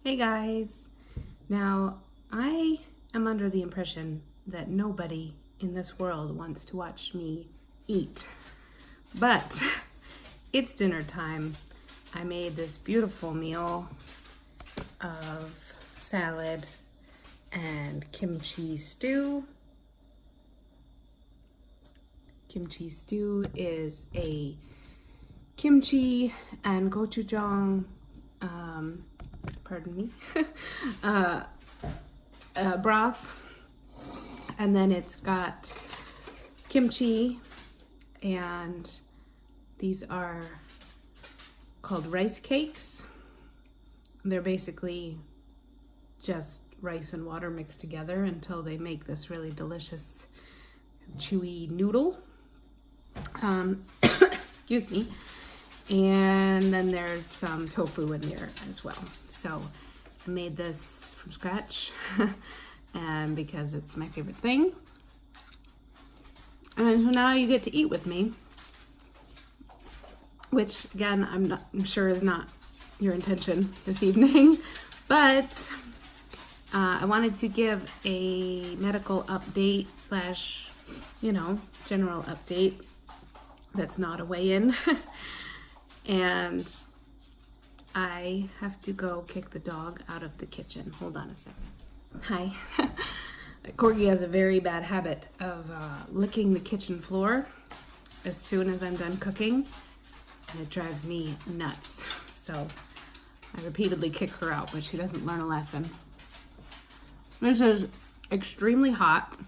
Hey guys! Now, I am under the impression that nobody in this world wants to watch me eat. But it's dinner time. I made this beautiful meal of salad and kimchi stew. Kimchi stew is a kimchi and gochujang, pardon me, broth, and then it's got kimchi, and these are called rice cakes. They're basically just rice and water mixed together until they make this really delicious chewy noodle. Excuse me. And then there's some tofu in there as well. So I made this from scratch and because it's my favorite thing. And so now you get to eat with me, which again, I'm sure is not your intention this evening, but I wanted to give a medical update slash, general update that's not a weigh-in. And I have to go kick the dog out of the kitchen. Hold on a second. Hi. Corgi has a very bad habit of licking the kitchen floor as soon as I'm done cooking, and it drives me nuts. So I repeatedly kick her out, but she doesn't learn a lesson. This is extremely hot,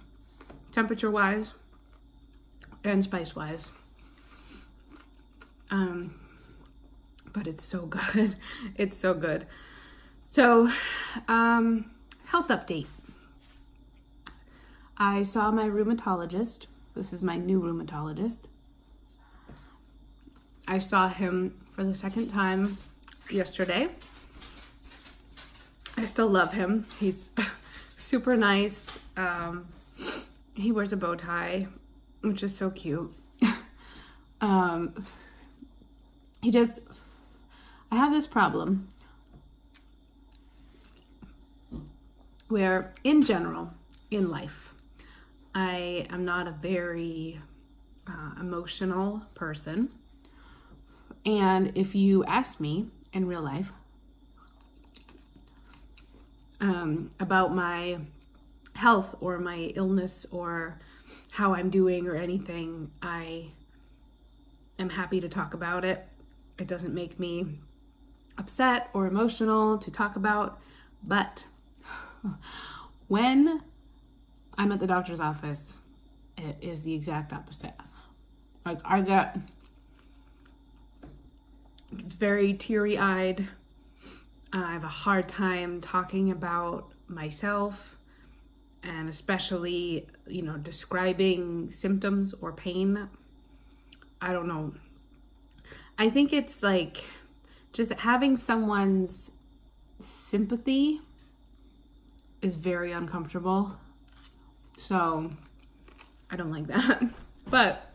temperature-wise and spice-wise. But it's so good. It's so good. So, health update. I saw my rheumatologist. This is my new rheumatologist. I saw him for the second time yesterday. I still love him. He's super nice. He wears a bow tie, which is so cute. I have this problem where, in general, in life, I am not a very emotional person. And if you ask me in real life about my health or my illness or how I'm doing or anything, I am happy to talk about it. It doesn't make me upset or emotional to talk about, but when I'm at the doctor's office, it is the exact opposite. Like, I get very teary-eyed. I have a hard time talking about myself, and especially, describing symptoms or pain. I don't know. I think it's like just having someone's sympathy is very uncomfortable. So I don't like that. But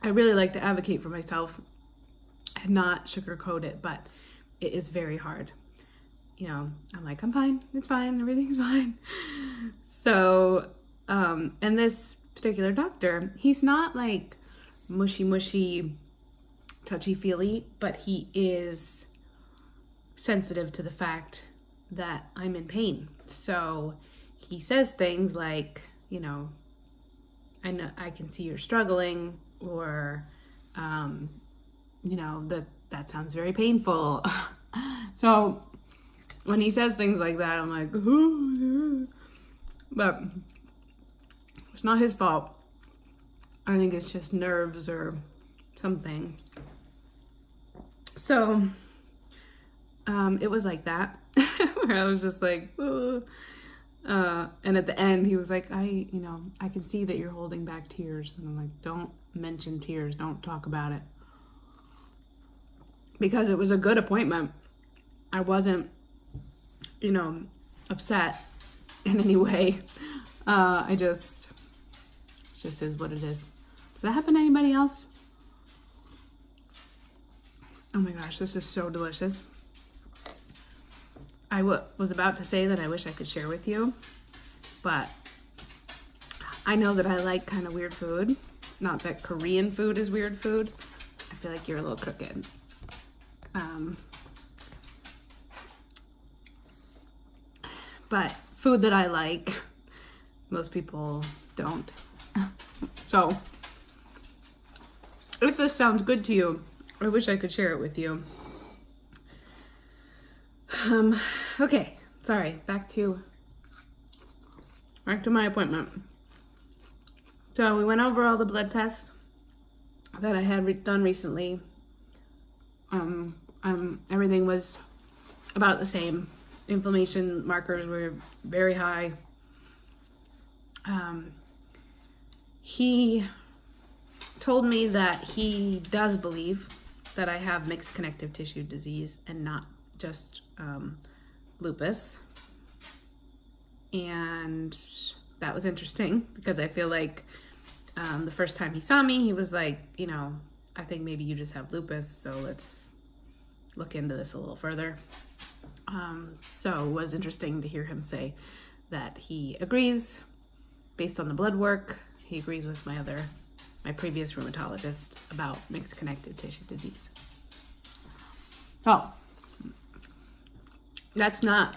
I really like to advocate for myself and not sugarcoat it, but it is very hard. I'm like, I'm fine, it's fine, everything's fine. So, and this particular doctor, he's not like mushy, touchy-feely, but he is sensitive to the fact that I'm in pain. So he says things like, I know I can see you're struggling, or, that sounds very painful. So when he says things like that, I'm like, ooh. But it's not his fault. I think it's just nerves or something. So, it was like that, where I was just like, oh. And at the end, he was like, I can see that you're holding back tears. And I'm like, don't mention tears. Don't talk about it. Because it was a good appointment. I wasn't, upset in any way. It just is what it is. Does that happen to anybody else? Oh my gosh, this is so delicious. I was about to say that I wish I could share with you, but I know that I like kind of weird food. Not that Korean food is weird food. I feel like you're a little crooked. But food that I like, most people don't. So, if this sounds good to you, I wish I could share it with you. Okay, sorry, back to my appointment. So we went over all the blood tests that I had done recently. Everything was about the same. Inflammation markers were very high. He told me that he does believe that I have mixed connective tissue disease and not just lupus. And that was interesting because I feel like the first time he saw me, he was like, you know, I think maybe you just have lupus, so let's look into this a little further. So it was interesting to hear him say that he agrees based on the blood work. He agrees with my previous rheumatologist about mixed connective tissue disease. Oh, that's not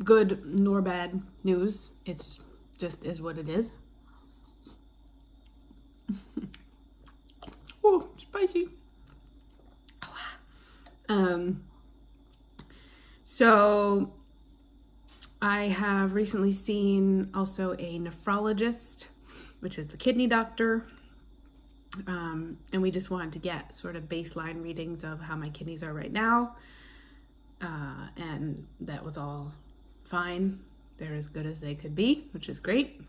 good nor bad news. It's just is what it is. Oh, spicy. So I have recently seen also a nephrologist, which is the kidney doctor. And we just wanted to get sort of baseline readings of how my kidneys are right now. And that was all fine. They're as good as they could be, which is great.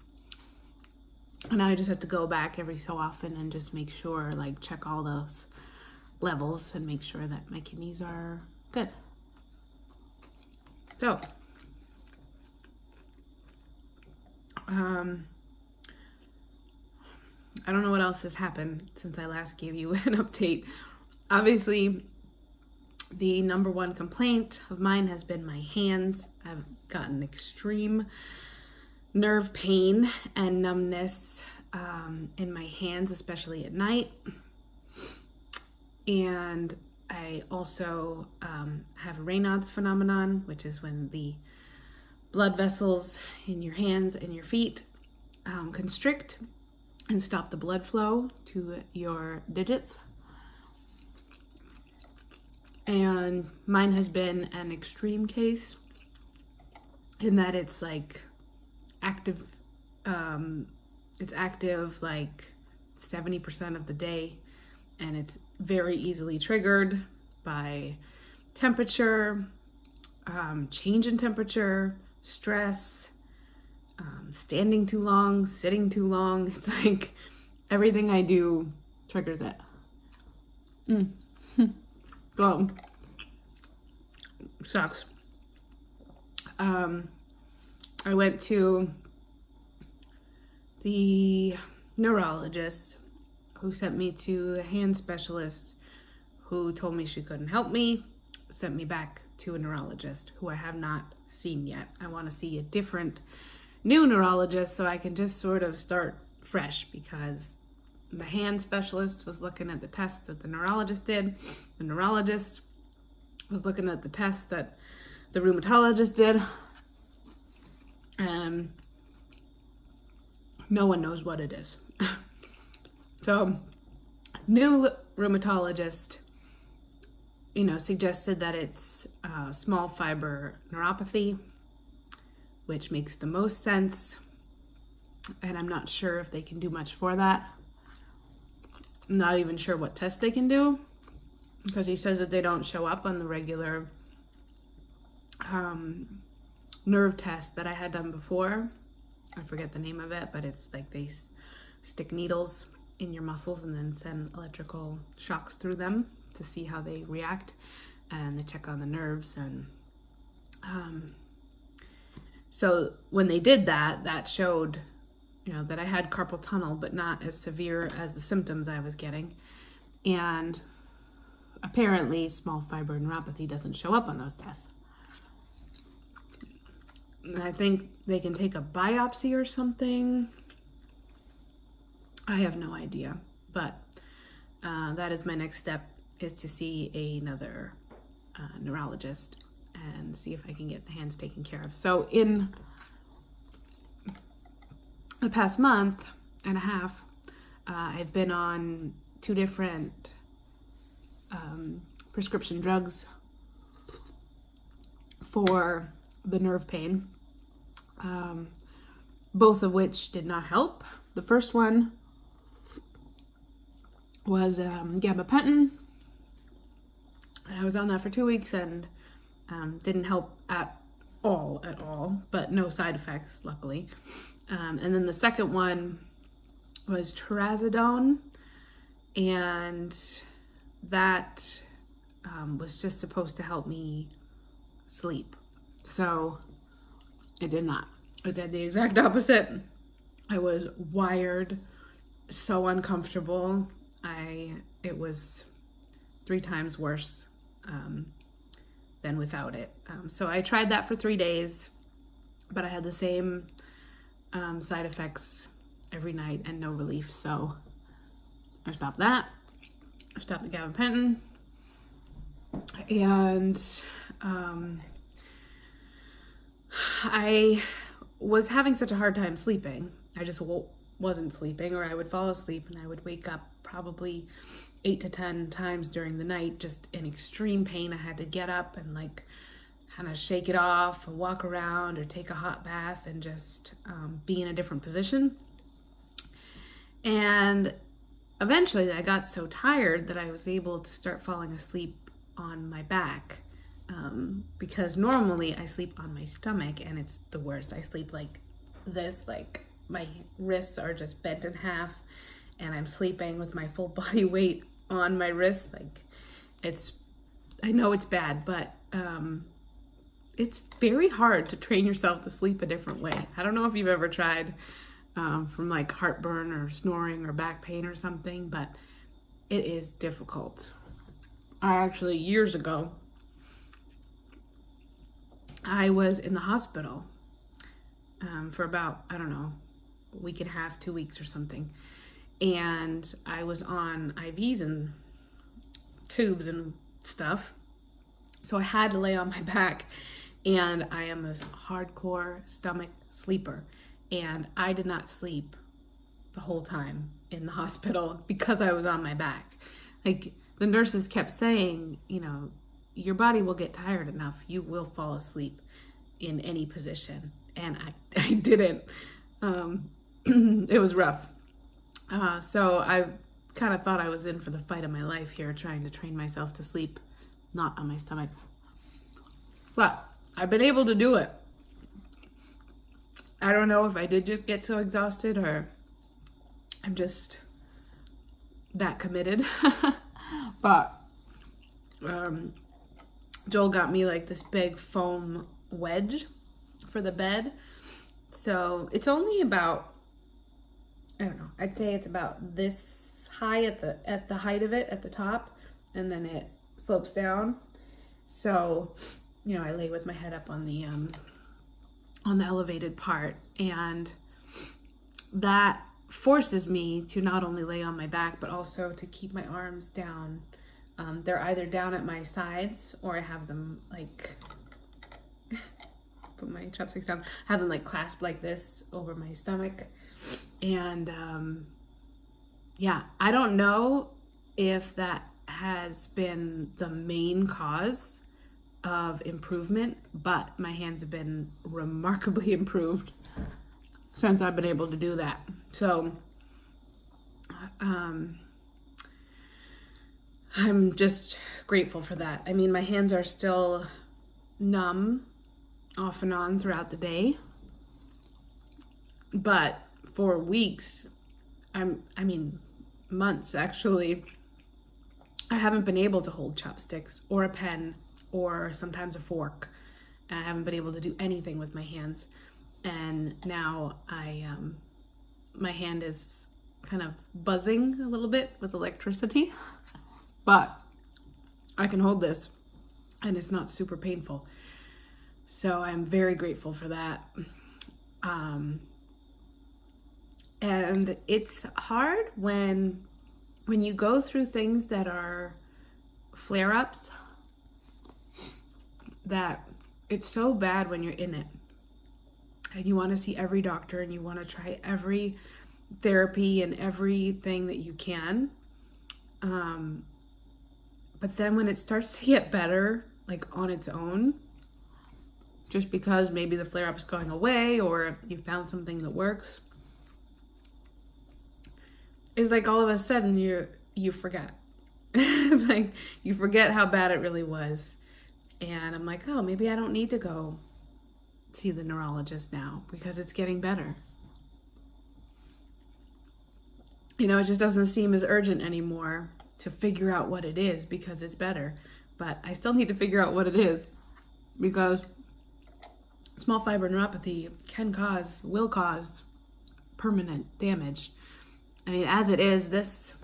And I just have to go back every so often and just make sure, like, check all those levels and make sure that my kidneys are good. So, I don't know what else has happened since I last gave you an update. Obviously, the number one complaint of mine has been my hands. I've gotten extreme nerve pain and numbness in my hands, especially at night. And I also have a Raynaud's phenomenon, which is when the blood vessels in your hands and your feet constrict and stop the blood flow to your digits. And mine has been an extreme case in that it's like active, it's active like 70% of the day, and it's very easily triggered by temperature, change in temperature, stress, standing too long, sitting too long. It's like everything I do triggers it. Well, sucks. I went to the neurologist who sent me to a hand specialist who told me she couldn't help me, sent me back to a neurologist who I have not seen yet. I want to see a different new neurologist so I can just sort of start fresh, because the hand specialist was looking at the tests that the neurologist did. The neurologist was looking at the tests that the rheumatologist did. And no one knows what it is. So, new rheumatologist, suggested that it's small fiber neuropathy, which makes the most sense. And I'm not sure if they can do much for that. I'm not even sure what test they can do, because he says that they don't show up on the regular nerve test that I had done before. I forget the name of it, but it's like they stick needles in your muscles and then send electrical shocks through them to see how they react, and they check on the nerves. And so when they did that, that showed that I had carpal tunnel, but not as severe as the symptoms I was getting. And apparently small fiber neuropathy doesn't show up on those tests. And I think they can take a biopsy or something. I have no idea, but that is my next step, is to see another neurologist and see if I can get the hands taken care of. So in the past month and a half, I've been on 2 different prescription drugs for the nerve pain, both of which did not help. The first one was gabapentin. I was on that for 2 weeks and didn't help at all, but no side effects, luckily. And then the second one was trazodone, and that was just supposed to help me sleep. So it did not. It did the exact opposite. I was wired, so uncomfortable. It was 3 times worse than without it. So I tried that for 3 days, but I had the same side effects every night and no relief. So I stopped that. I stopped the gabapentin, and I was having such a hard time sleeping. I just wasn't sleeping, or I would fall asleep and I would wake up probably 8 to 10 times during the night, just in extreme pain. I had to get up and like kind of shake it off, or walk around, or take a hot bath, and just be in a different position. And eventually I got so tired that I was able to start falling asleep on my back, because normally I sleep on my stomach and it's the worst. I sleep like this, like my wrists are just bent in half and I'm sleeping with my full body weight on my wrist. Like, I know it's bad, but it's very hard to train yourself to sleep a different way. I don't know if you've ever tried from like heartburn or snoring or back pain or something, but it is difficult. I actually, years ago, I was in the hospital for about, I don't know, a week and a half, 2 weeks or something. And I was on IVs and tubes and stuff. So I had to lay on my back, and I am a hardcore stomach sleeper. And I did not sleep the whole time in the hospital because I was on my back. Like, the nurses kept saying, you know, your body will get tired enough. You will fall asleep in any position. And I didn't. It was rough. So I kind of thought I was in for the fight of my life here, trying to train myself to sleep not on my stomach. But I've been able to do it. I don't know if I did just get so exhausted, or I'm just that committed. But Joel got me like this big foam wedge for the bed. So it's only about, I don't know, I'd say it's about this high at the height of it at the top, and then it slopes down. So, you know, I lay with my head up on the elevated part, and that forces me to not only lay on my back, but also to keep my arms down. They're either down at my sides, or I have them like, put my chopsticks down, have them like clasped like this over my stomach. And yeah, I don't know if that has been the main cause of improvement, but my hands have been remarkably improved since I've been able to do that. So I'm just grateful for that. I mean, my hands are still numb off and on throughout the day, but for weeks, I mean months actually, I haven't been able to hold chopsticks or a pen or sometimes a fork. I haven't been able to do anything with my hands. And now my hand is kind of buzzing a little bit with electricity, but I can hold this and it's not super painful. So I'm very grateful for that. And it's hard when you go through things that are flare-ups, that it's so bad when you're in it. And you want to see every doctor and you want to try every therapy and everything that you can. But then when it starts to get better, like on its own, just because maybe the flare-up is going away or you found something that works, it's like all of a sudden you forget. It's like you forget how bad it really was. And I'm like, oh, maybe I don't need to go see the neurologist now because it's getting better. You know, it just doesn't seem as urgent anymore to figure out what it is because it's better. But I still need to figure out what it is because small fiber neuropathy will cause permanent damage. I mean, as it is,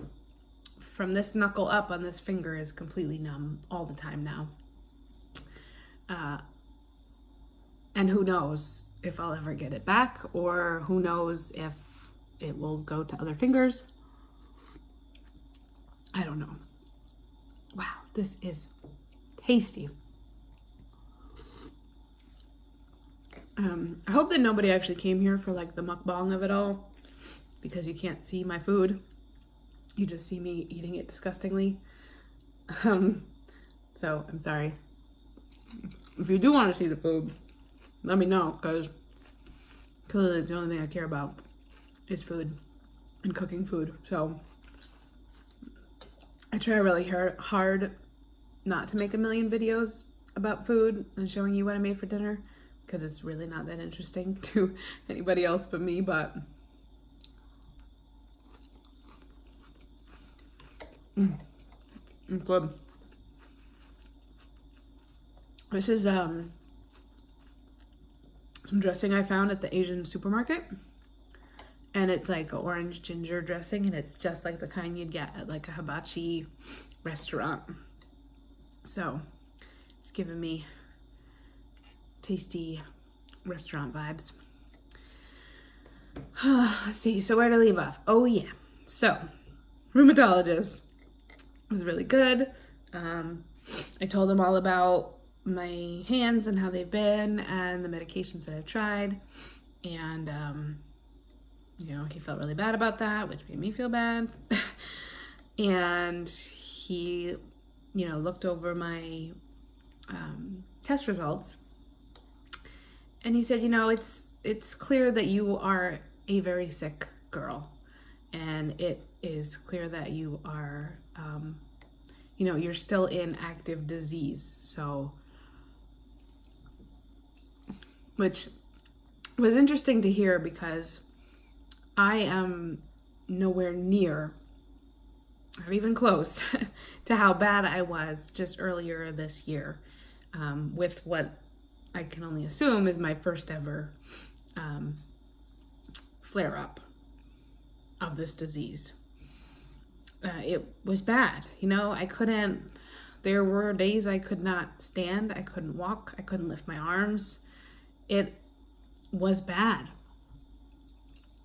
from this knuckle up on this finger is completely numb all the time now. And who knows if I'll ever get it back, or who knows if it will go to other fingers. I don't know. Wow, this is tasty. I hope that nobody actually came here for like the mukbang of it all, because you can't see my food. You just see me eating it disgustingly. So I'm sorry. If you do want to see the food, let me know, because clearly it's the only thing I care about is food and cooking food. So I try really hard not to make a million videos about food and showing you what I made for dinner, because it's really not that interesting to anybody else but me. But it's good. This is some dressing I found at the Asian supermarket, and it's like an orange ginger dressing, and it's just like the kind you'd get at like a hibachi restaurant. So it's giving me tasty restaurant vibes. Let's see, so where to leave off? Oh yeah, so rheumatologist was really good. I told him all about my hands and how they've been and the medications that I've tried, and you know, he felt really bad about that, which made me feel bad. And he, you know, looked over my test results, and he said, you know, it's clear that you are a very sick girl, and it is clear that you are you know, you're still in active disease. So, which was interesting to hear, because I am nowhere near, or even close, to how bad I was just earlier this year, with what I can only assume is my first ever flare-up of this disease. It was bad, you know. There were days I could not stand, I couldn't walk, I couldn't lift my arms. It was bad.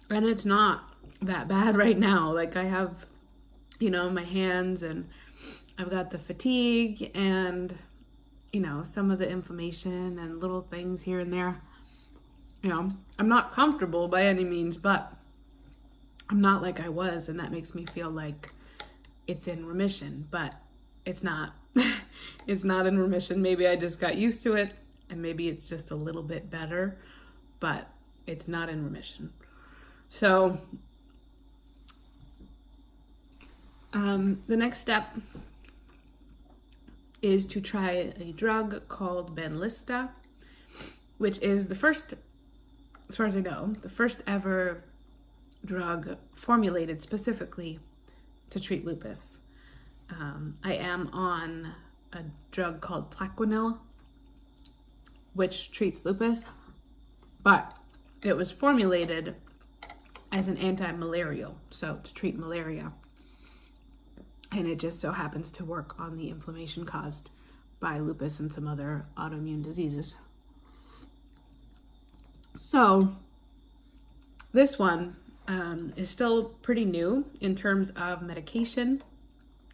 And it's not that bad right now. Like, I have, you know, my hands, and I've got the fatigue and, you know, some of the inflammation and little things here and there. You know, I'm not comfortable by any means, but I'm not like I was, and that makes me feel like it's in remission, but it's not. It's not in remission. Maybe I just got used to it, and maybe it's just a little bit better, but it's not in remission. So the next step is to try a drug called Benlysta, which is the first, as far as I know, the first ever drug formulated specifically to treat lupus. I am on a drug called Plaquenil, which treats lupus, but it was formulated as an anti-malarial, so to treat malaria. and it just so happens to work on the inflammation caused by lupus and some other autoimmune diseases. So this one is still pretty new in terms of medication.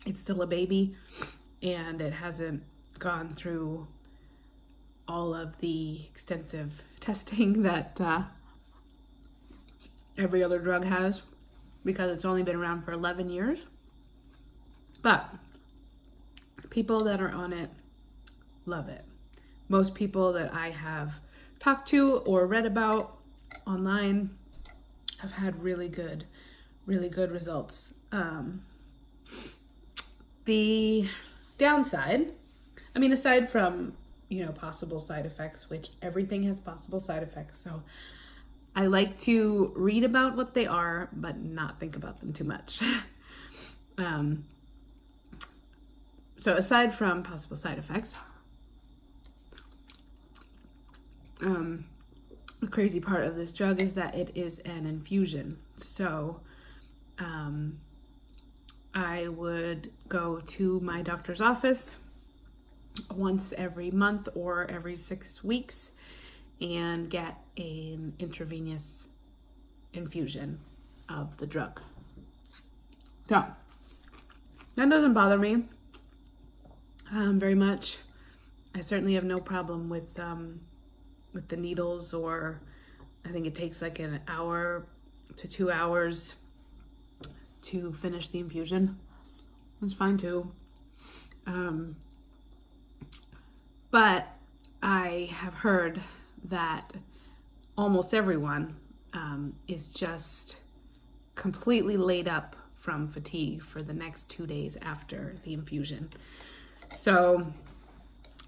It's still a baby, and it hasn't gone through all of the extensive testing that every other drug has, because it's only been around for 11 years. But people that are on it love it. Most people that I have talked to or read about online have had really good results. The downside, I mean, aside from, possible side effects, which everything has possible side effects. So I like to read about what they are, but not think about them too much. So aside from possible side effects, the crazy part of this drug is that it is an infusion. So I would go to my doctor's office once every month or every 6 weeks and get an intravenous infusion of the drug. So that doesn't bother me very much. I certainly have no problem with the needles, or I think it takes like an hour to 2 hours to finish the infusion. That's fine too. But I have heard that almost everyone is just completely laid up from fatigue for the next 2 days after the infusion. So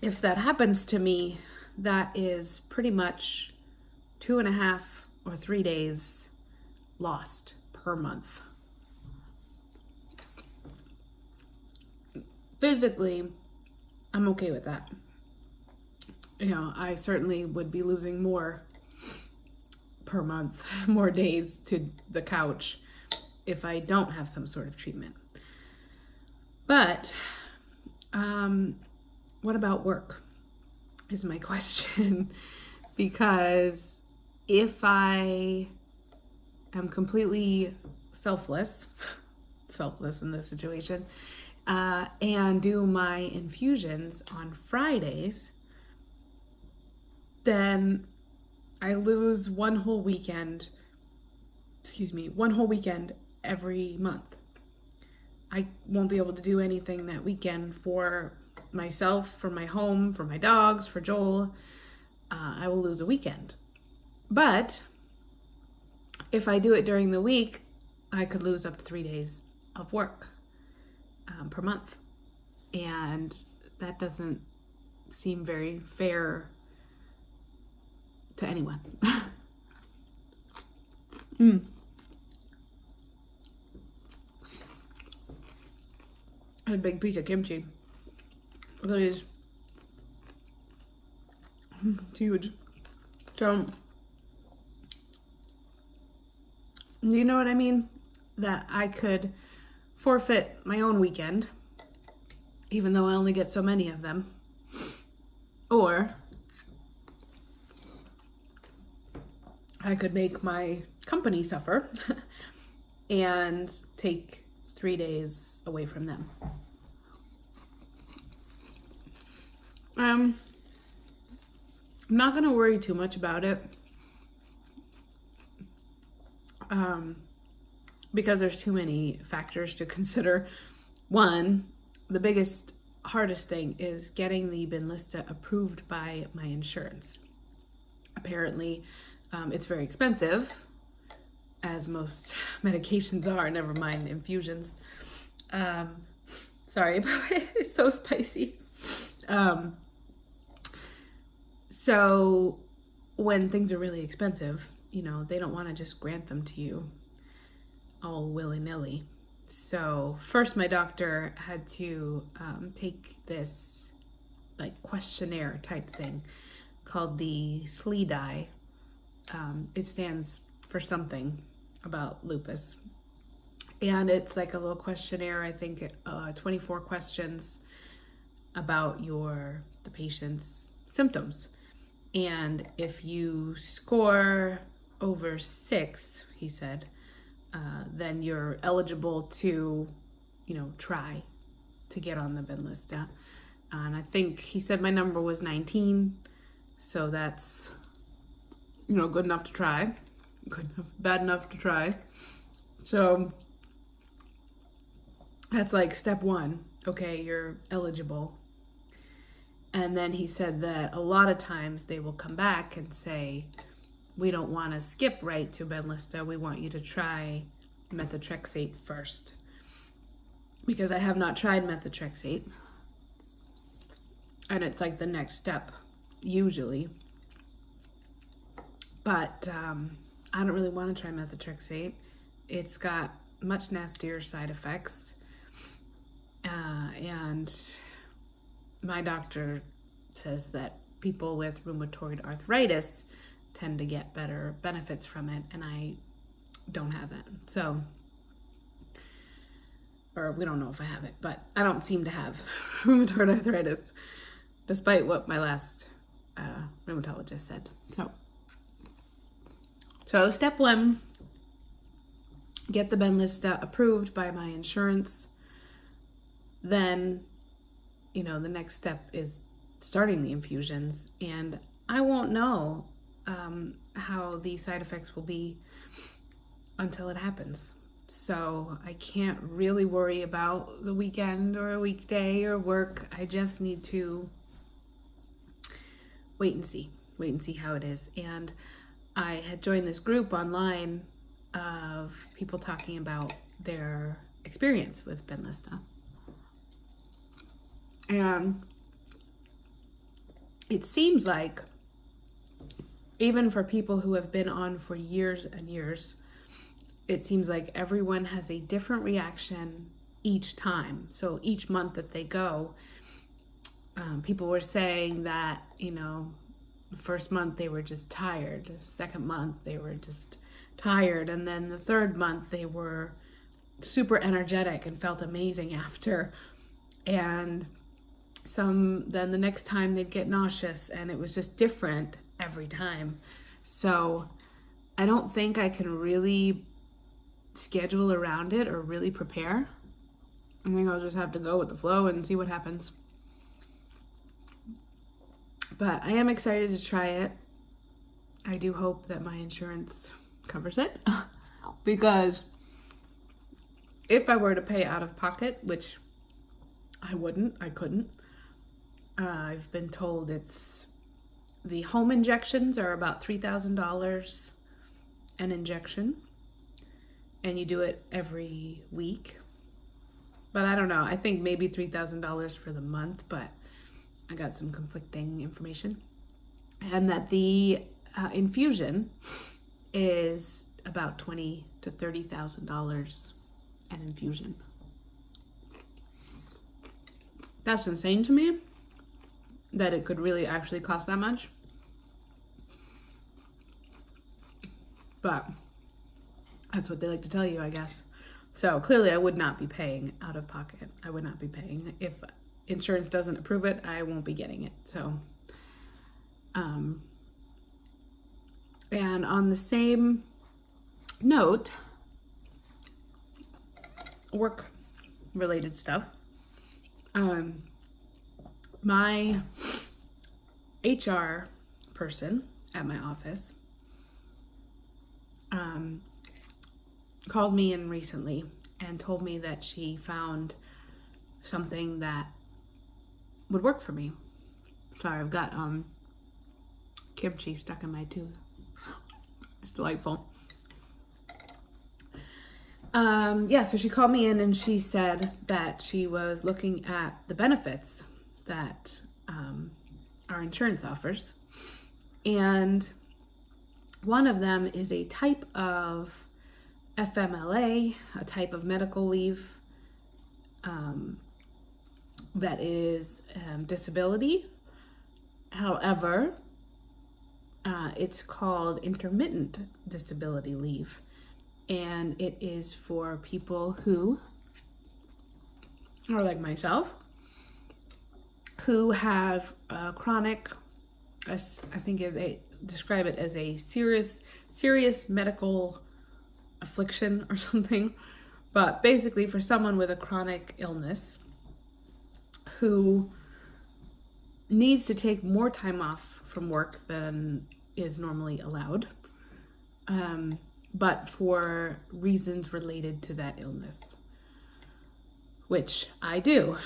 if that happens to me, that is pretty much 2.5 or 3 days lost per month. Physically, I'm okay with that. I certainly would be losing more per month, more days to the couch if I don't have some sort of treatment. But what about work is my question. Because if I am completely selfless in this situation, and do my infusions on Fridays, then I lose one whole weekend every month. I won't be able to do anything that weekend for myself, for my home, for my dogs, for Joel. I will lose a weekend. But if I do it during the week, I could lose up to 3 days of work per month. And that doesn't seem very fair to anyone. A big piece of kimchi. It is huge. So, you know what I mean? That I could forfeit my own weekend, even though I only get so many of them. Or I could make my company suffer and take 3 days away from them. I'm not going to worry too much about it because there's too many factors to consider. One, the biggest, hardest thing is getting the Benlysta approved by my insurance. Apparently, it's very expensive, as most medications are, never mind infusions. Sorry, but it's so spicy. So when things are really expensive, they don't want to just grant them to you all willy-nilly. So first my doctor had to take this questionnaire type thing called the SLEDAI. It stands for something about lupus. And it's like a little questionnaire, I think 24 questions about the patient's symptoms. And if you score over 6, he said, then you're eligible to, try to get on the Benlysta. And I think he said my number was 19. So that's, good enough to try. Bad enough to try. So that's like step 1. Okay, you're eligible. And then he said that a lot of times they will come back and say, we don't want to skip right to Benlysta. We want you to try methotrexate first. Because I have not tried methotrexate. And it's like the next step, usually. But I don't really want to try methotrexate. It's got much nastier side effects. And my doctor says that people with rheumatoid arthritis tend to get better benefits from it, and I don't have that. So, or we don't know if I have it, but I don't seem to have rheumatoid arthritis, despite what my last rheumatologist said. So step 1, get the Benlysta approved by my insurance. Then, the next step is starting the infusions, and I won't know how the side effects will be until it happens. So I can't really worry about the weekend or a weekday or work. I just need to wait and see how it is. And I had joined this group online of people talking about their experience with Benlysta. And it seems like even for people who have been on for years and years, it seems like everyone has a different reaction each time. So each month that they go, people were saying that, the first month they were just tired. The second month they were just tired. And then the third month they were super energetic and felt amazing after. And then the next time they'd get nauseous, and it was just different every time. So I don't think I can really schedule around it or really prepare. I think I'll just have to go with the flow and see what happens. But I am excited to try it. I do hope that my insurance covers it. Because if I were to pay out of pocket, which I couldn't. I've been told the home injections are about $3,000 an injection. And you do it every week. But I don't know. I think maybe $3,000 for the month, but I got some conflicting information. And that the infusion is about $20,000 to $30,000 an infusion. That's insane to me that it could really actually cost that much. But that's what they like to tell you, I guess. So clearly I would not be paying out of pocket. I would not be paying. If insurance doesn't approve it, I won't be getting it. So, and on the same note, work-related stuff, my HR person at my office called me in recently and told me that she found something that would work for me. Sorry, I've got kimchi stuck in my tooth. It's delightful. So she called me in and she said that she was looking at the benefits that our insurance offers. And one of them is a type of FMLA, a type of medical leave that is disability. However, it's called intermittent disability leave. and it is for people who are like myself, who have chronic, I think they describe it as a serious medical affliction or something, but basically for someone with a chronic illness who needs to take more time off from work than is normally allowed, but for reasons related to that illness, which I do.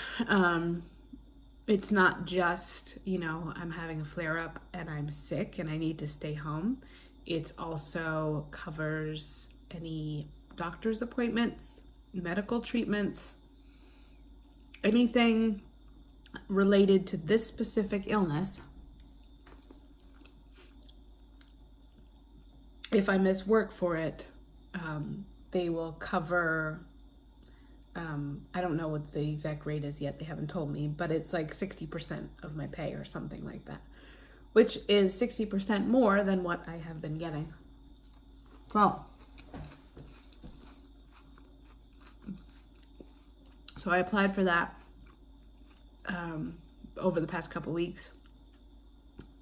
It's not just, I'm having a flare-up and I'm sick and I need to stay home. It also covers any doctor's appointments, medical treatments, anything related to this specific illness. If I miss work for it, they will cover, I don't know what the exact rate is yet, they haven't told me, but it's like 60% of my pay or something like that, which is 60% more than what I have been getting. So I applied for that over the past couple weeks,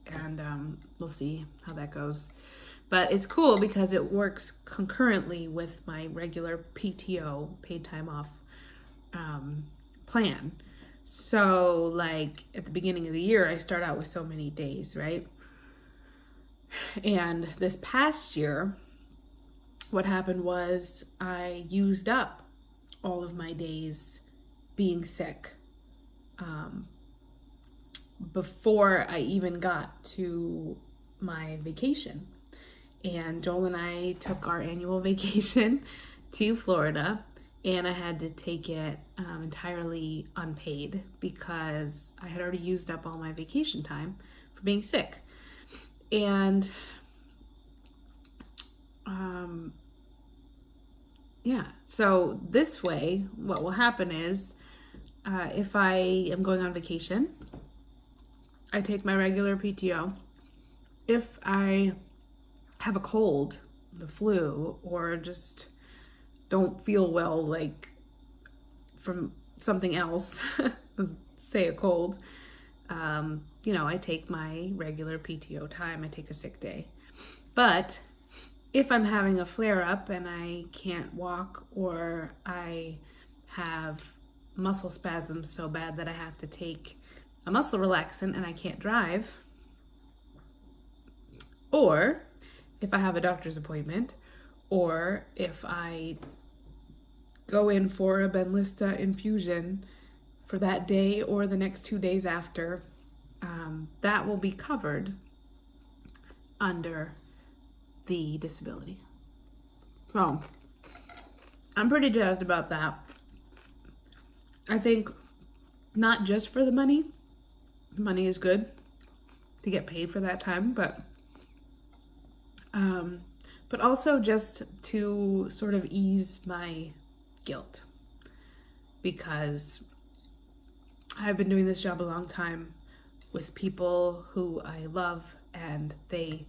and we'll see how that goes. But it's cool because it works concurrently with my regular PTO, paid time off, plan. So like at the beginning of the year, I start out with so many days, right? And this past year, what happened was I used up all of my days being sick before I even got to my vacation. And Joel and I took our annual vacation to Florida, and I had to take it entirely unpaid because I had already used up all my vacation time for being sick. And so this way, what will happen is if I am going on vacation, I take my regular PTO. If I have a cold, the flu, or just don't feel well, like from something else, say a cold, I take my regular PTO time, I take a sick day. But if I'm having a flare-up and I can't walk, or I have muscle spasms so bad that I have to take a muscle relaxant and I can't drive, or if I have a doctor's appointment, or if I go in for a Benlysta infusion for that day or the next 2 days after, that will be covered under the disability. So I'm pretty jazzed about that. I think not just for the money is good to get paid for that time, but also just to sort of ease my guilt, because I've been doing this job a long time with people who I love, and they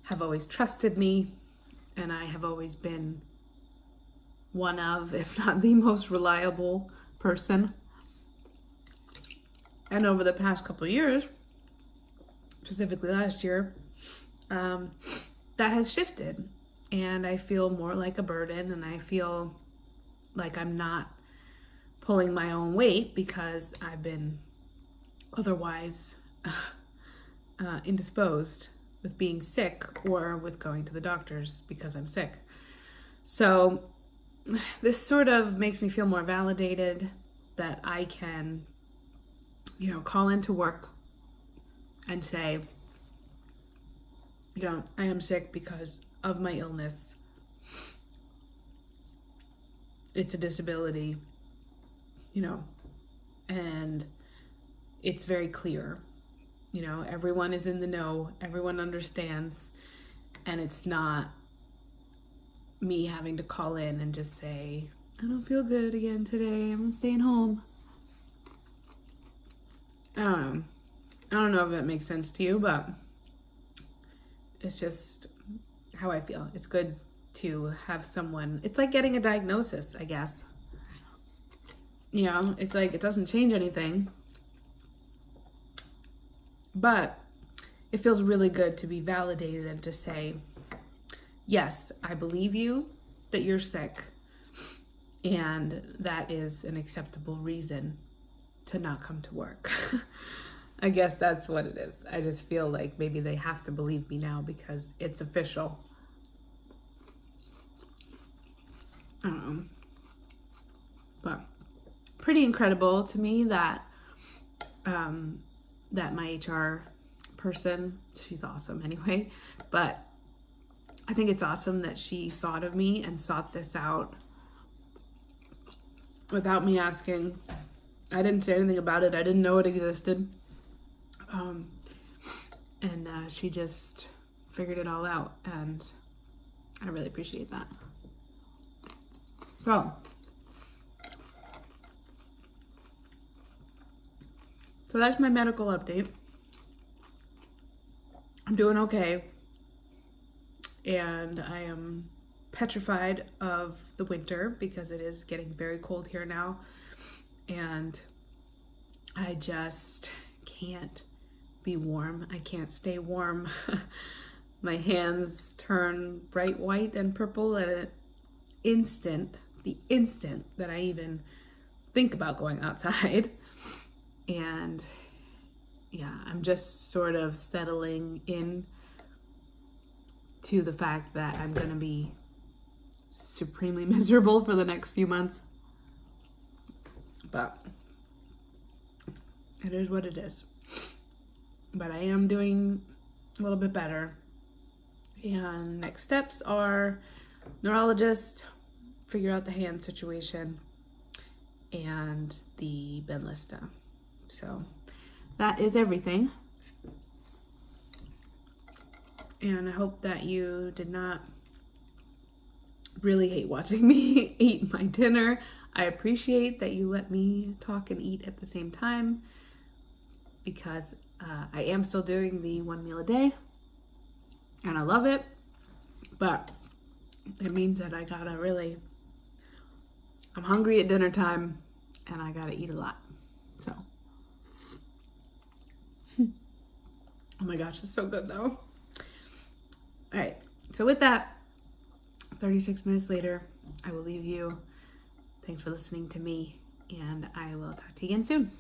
have always trusted me, and I have always been one of, if not the most reliable person. And over the past couple of years, specifically last year, that has shifted, and I feel more like a burden, and I feel like I'm not pulling my own weight because I've been otherwise indisposed with being sick or with going to the doctors because I'm sick. So this sort of makes me feel more validated that I can, call into work and say, I am sick because of my illness. It's a disability, and it's very clear. Everyone is in the know, everyone understands, and it's not me having to call in and just say, I don't feel good again today, I'm staying home. I don't know if that makes sense to you, but it's just how I feel. It's good to have someone, it's like getting a diagnosis, I guess. You know, it's like, it doesn't change anything, but it feels really good to be validated and to say, yes, I believe you that you're sick, and that is an acceptable reason to not come to work. I guess that's what it is. I just feel like maybe they have to believe me now because it's official. I don't know. But pretty incredible to me that that my HR person, she's awesome anyway, but I think it's awesome that she thought of me and sought this out without me asking. I didn't say anything about it. I didn't know it existed. And she just figured it all out, and I really appreciate that. So that's my medical update. I'm doing okay, and I am petrified of the winter because it is getting very cold here now, and I just can't be warm. I can't stay warm. My hands turn bright white and purple at the instant that I even think about going outside. And yeah, I'm just sort of settling in to the fact that I'm gonna be supremely miserable for the next few months. But it is what it is. But I am doing a little bit better. And next steps are neurologist, figure out the hand situation, and the Benlysta. So that is everything. And I hope that you did not really hate watching me eat my dinner. I appreciate that you let me talk and eat at the same time, because I am still doing the 1 meal a day, and I love it, but it means that I gotta really, I'm hungry at dinner time, and I gotta eat a lot, so. Oh my gosh, it's so good though. All right, so with that, 36 minutes later, I will leave you. Thanks for listening to me, and I will talk to you again soon.